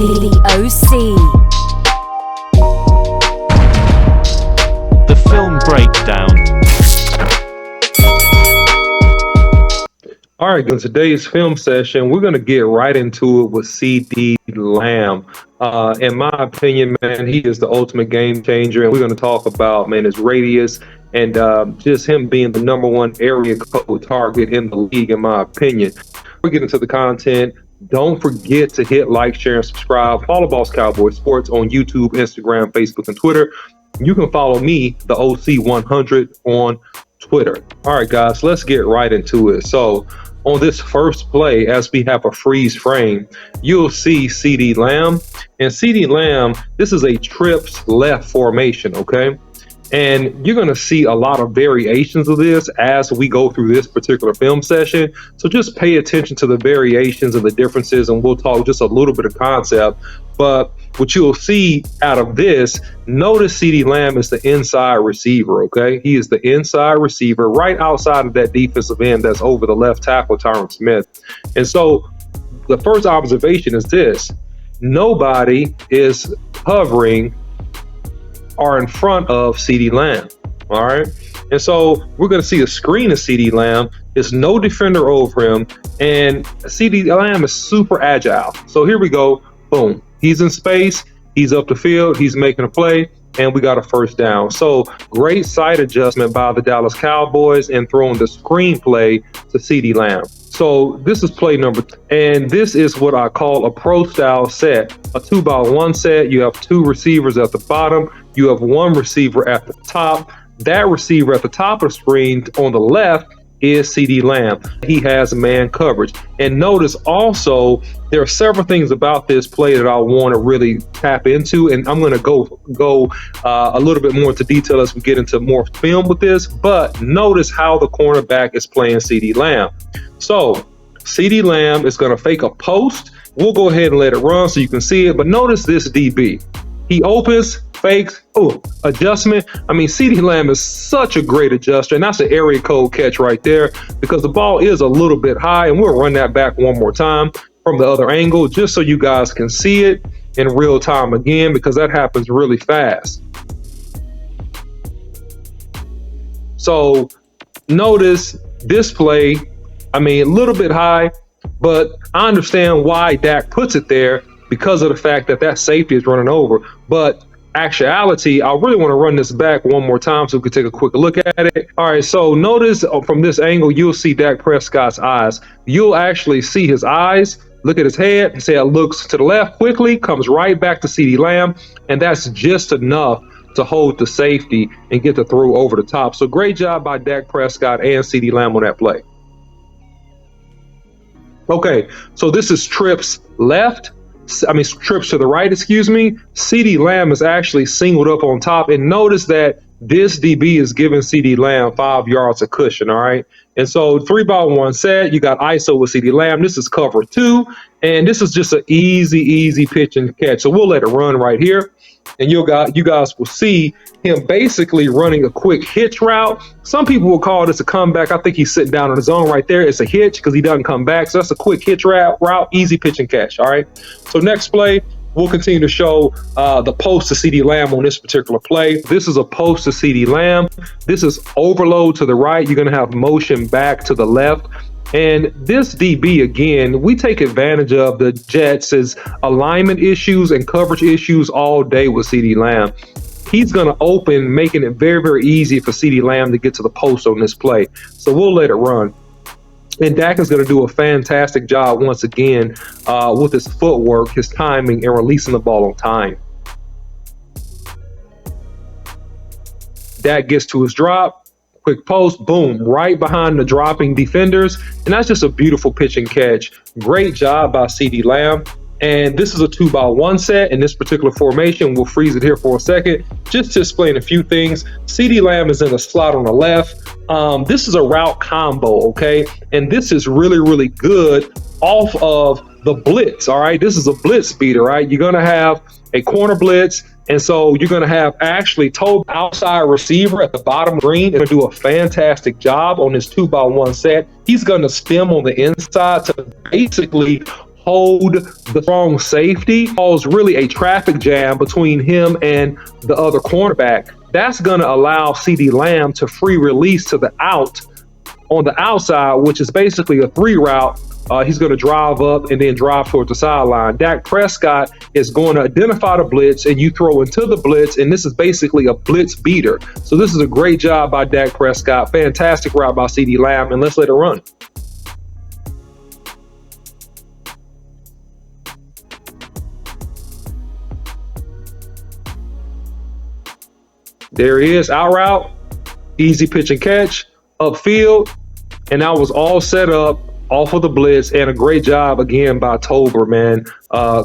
The OC. The film breakdown. All right, in today's film session, we're going to get right into it with CeeDee Lamb. In my opinion, man, he is the ultimate game changer, and we're going to talk about, man, his radius and just him being the #1 area code target in the league, in my opinion. We're getting into the content. Don't forget to hit like, share, and subscribe. Follow Boss Cowboy Sports on YouTube, Instagram, Facebook, and Twitter. You can follow me, the OC100, on Twitter. All right, guys, let's get right into it. So on this first play, as we have a freeze frame, you'll see CeeDee Lamb. And CeeDee Lamb, this is a trips left formation, okay? And you're going to see a lot of variations of this as we go through this particular film session. So just pay attention to the variations and the differences, and we'll talk just a little bit of concept. But what you'll see out of this, notice CeeDee Lamb is the inside receiver, okay? He is the inside receiver right outside of that defensive end that's over the left tackle, Tyron Smith. And so the first observation is this: nobody is hovering are in front of CeeDee Lamb, all right? And so we're going to see a screen of CeeDee Lamb. There's no defender over him, and CeeDee Lamb is super agile. So here we go, boom. He's in space, he's up the field, he's making a play, and we got a first down. So great sight adjustment by the Dallas Cowboys and throwing the screenplay to CeeDee Lamb. So this is play number, and this is what I call a pro style set, a 2x1 set. You have 2 receivers at the bottom. You have 1 receiver at the top. That receiver at the top of the screen on the left is CeeDee Lamb. He has man coverage. And notice also, there are several things about this play that I want to really tap into, and I'm going to go a little bit more into detail as we get into more film with this. But notice how the cornerback is playing CeeDee Lamb. So CeeDee Lamb is going to fake a post. We'll go ahead and let it run so you can see it. But notice this DB. He opens, fakes, adjustment. I mean, CeeDee Lamb is such a great adjuster, and that's an area code catch right there because the ball is a little bit high, and we'll run that back one more time from the other angle just so you guys can see it in real time again, because that happens really fast. So notice this play, I mean, a little bit high, but I understand why Dak puts it there because of the fact that that safety is running over. But actuality, I really want to run this back one more time so we can take a quick look at it. All right, so notice from this angle, you'll see Dak Prescott's eyes. You'll actually see his eyes. Look at his head. His head looks to the left quickly, comes right back to CeeDee Lamb, and that's just enough to hold the safety and get the throw over the top. So great job by Dak Prescott and CeeDee Lamb on that play. Okay, so this is trips trips to the right, excuse me. CeeDee Lamb is actually singled up on top, and notice that this DB is giving CeeDee Lamb 5 yards of cushion, all right? And so 3x1 set, you got ISO with CeeDee Lamb. This is cover 2, and this is just an easy pitch and catch. So we'll let it run right here, and you guys will see him basically running a quick hitch route. Some people will call this a comeback. I think he's sitting down on his own right there. It's a hitch because he doesn't come back. So that's a quick hitch route, easy pitch and catch, all right? So next play, we'll continue to show the post to CeeDee Lamb on this particular play. This is a post to CeeDee Lamb. This is overload to the right. You're going to have motion back to the left. And this DB, again, we take advantage of the Jets' alignment issues and coverage issues all day with CeeDee Lamb. He's going to open, making it very easy for CeeDee Lamb to get to the post on this play. So we'll let it run. And Dak is going to do a fantastic job once again with his footwork, his timing, and releasing the ball on time. Dak gets to his drop, quick post, boom, right behind the dropping defenders. And that's just a beautiful pitch and catch. Great job by CeeDee Lamb. And this is a 2x1 set in this particular formation. We'll freeze it here for a second just to explain a few things. CeeDee Lamb is in the slot on the left. This is a route combo, okay? And this is really good off of the blitz, all right? This is a blitz beater, right? You're going to have a corner blitz, and so you're going to have actually total outside receiver at the bottom green and do a fantastic job on this 2x1 set. He's going to stem on the inside to basically hold the strong safety, cause really a traffic jam between him and the other cornerback. That's going to allow CeeDee Lamb to free release to the out on the outside, which is basically a 3 route. He's going to drive up and then drive towards the sideline. Dak Prescott is going to identify the blitz, and you throw into the blitz, and this is basically a blitz beater. So this is a great job by Dak Prescott. Fantastic route by CeeDee Lamb, and let's let it run. There he is, out route, easy pitch and catch, upfield, and that was all set up off of the blitz, and a great job again by Tolbert, man,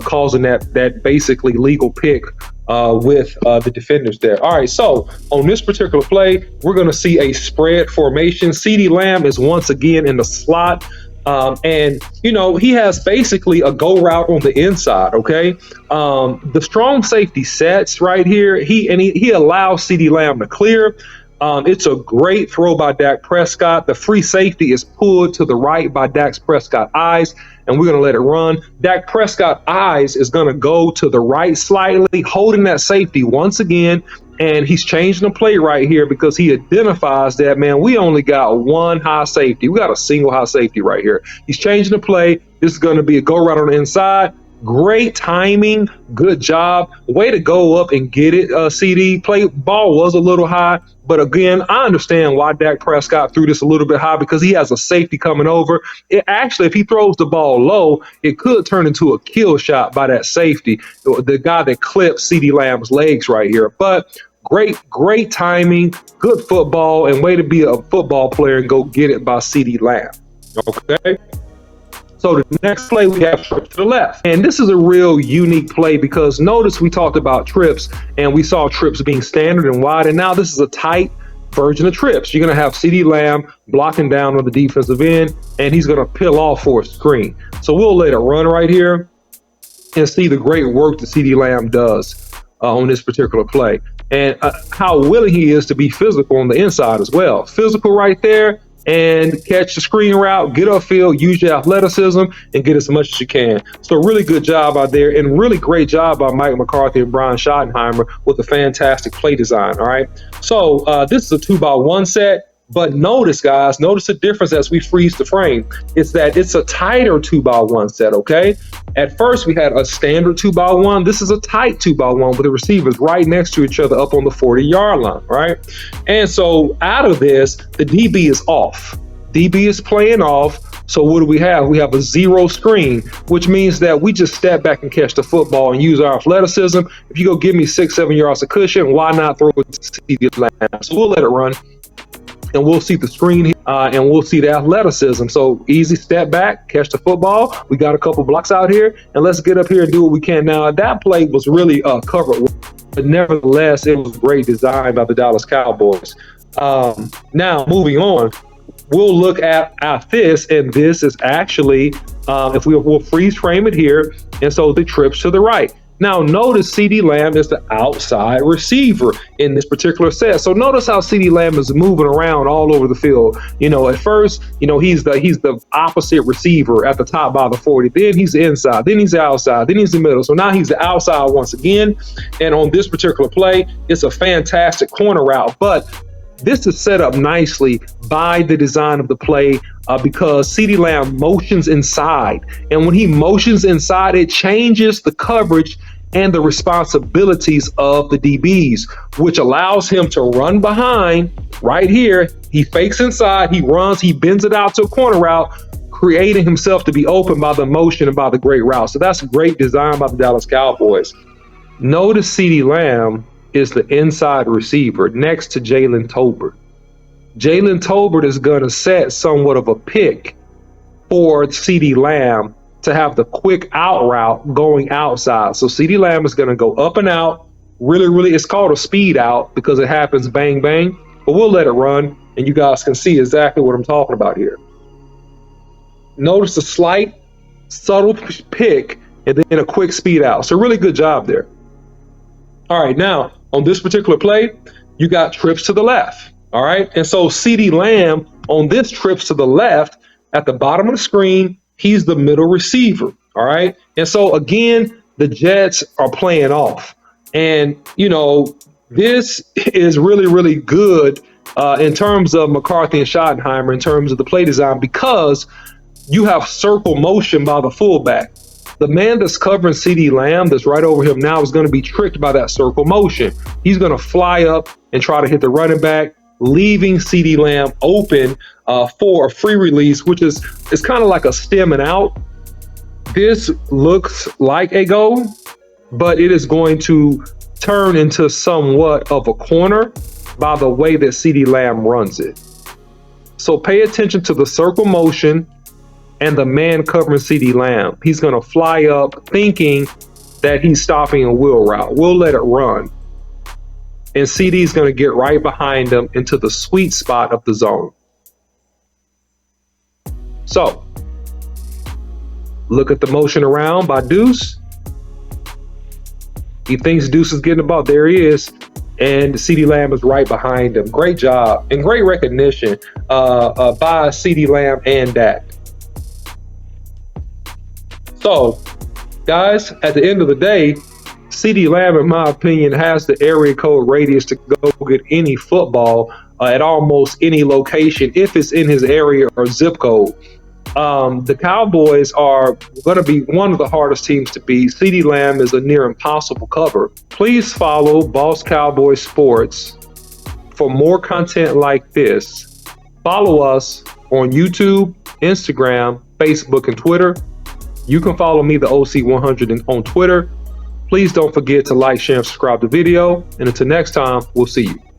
causing that basically legal pick with the defenders there. All right, so on this particular play, we're going to see a spread formation. CeeDee Lamb is once again in the slot. And he has basically a go route on the inside. Okay. The strong safety sets right here. He allows CeeDee Lamb to clear. It's a great throw by Dak Prescott. The free safety is pulled to the right by Dak Prescott's eyes, and we're going to let it run. Dak Prescott's eyes is going to go to the right slightly, holding that safety once again, and he's changing the play right here because he identifies that, man, we only got one high safety. We got a single high safety right here. He's changing the play. This is going to be a go right on the inside. Great timing, good job. Way to go up and get it, CD. Ball was a little high, but again, I understand why Dak Prescott threw this a little bit high because he has a safety coming over. It actually, if he throws the ball low, it could turn into a kill shot by that safety, the guy that clipped CeeDee Lamb's legs right here. But great timing, good football, and way to be a football player and go get it by CeeDee Lamb. Okay. So the next play, we have trips to the left. And this is a real unique play because notice we talked about trips and we saw trips being standard and wide. And now this is a tight version of trips. You're going to have CeeDee Lamb blocking down on the defensive end, and he's going to peel off for a screen. So we'll let it run right here and see the great work that CeeDee Lamb does on this particular play. And how willing he is to be physical on the inside as well. Physical right there. And catch the screen route, get upfield, use your athleticism, and get as much as you can. So really good job out there, and really great job by Mike McCarthy and Brian Schottenheimer with a fantastic play design, all right? So this is a 2x1 set, but notice, guys, notice the difference as we freeze the frame. It's that it's a tighter 2x1 set, okay? At first, we had a standard 2x1. This is a tight 2x1 with the receivers right next to each other up on the 40-yard line, right? And so out of this, the DB is off. DB is playing off. So what do we have? We have a zero screen, which means that we just step back and catch the football and use our athleticism. If you go give me 6-7 yards of cushion, why not throw it to CeeDee Lamb? So we'll let it run. And we'll see the screen here, and we'll see the athleticism. So easy step back, catch the football. We got a couple blocks out here, and let's get up here and do what we can. Now, that play was really covered, but nevertheless, it was great design by the Dallas Cowboys. Now, moving on, we'll look at this, and this is actually, if we'll freeze frame it here, and so the trips to the right. Now, notice CeeDee Lamb is the outside receiver in this particular set. So notice how CeeDee Lamb is moving around all over the field. At first, he's the opposite receiver at the top by the 40. Then he's the inside. Then he's the outside. Then he's the middle. So now he's the outside once again. And on this particular play, it's a fantastic corner route. But this is set up nicely by the design of the play because CeeDee Lamb motions inside. And when he motions inside, it changes the coverage and the responsibilities of the DBs, which allows him to run behind right here. He fakes inside, he runs, he bends it out to a corner route, creating himself to be open by the motion and by the great route. So that's great design by the Dallas Cowboys. Notice CeeDee Lamb is the inside receiver next to Jalen Tolbert. Jalen Tolbert is going to set somewhat of a pick for CeeDee Lamb to have the quick out route going outside. So CeeDee Lamb is going to go up and out. Really, it's called a speed out because it happens bang, bang. But we'll let it run, and you guys can see exactly what I'm talking about here. Notice a slight, subtle pick, and then a quick speed out. So really good job there. All right, now, on this particular play, you got trips to the left. All right, and so CeeDee Lamb on this trips to the left at the bottom of the screen, he's the middle receiver. All right. And so again, the Jets are playing off. And, this is really, really good in terms of McCarthy and Schottenheimer, in terms of the play design, because you have circle motion by the fullback. The man that's covering CeeDee Lamb, that's right over him now, is going to be tricked by that circle motion. He's going to fly up and try to hit the running back, leaving CeeDee Lamb open for a free release, which is kind of like a stem and out. This looks like a goal, but it is going to turn into somewhat of a corner by the way that CeeDee Lamb runs it. So pay attention to the circle motion and the man covering CeeDee Lamb. He's going to fly up thinking that he's stopping a wheel route. We'll let it run. And CeeDee's going to get right behind him into the sweet spot of the zone. So, look at the motion around by Deuce. He thinks Deuce is getting about. There he is. And CeeDee Lamb is right behind him. Great job and great recognition by CeeDee Lamb and Dak. So, guys, at the end of the day, CeeDee Lamb, in my opinion, has the area code radius to go get any football at almost any location if it's in his area or zip code. The Cowboys are going to be one of the hardest teams to beat. CeeDee Lamb is a near impossible cover. Please follow Boss Cowboy Sports for more content like this. Follow us on YouTube, Instagram, Facebook, and Twitter. You can follow me, the OC100, on Twitter. Please don't forget to like, share, and subscribe to the video. And until next time, we'll see you.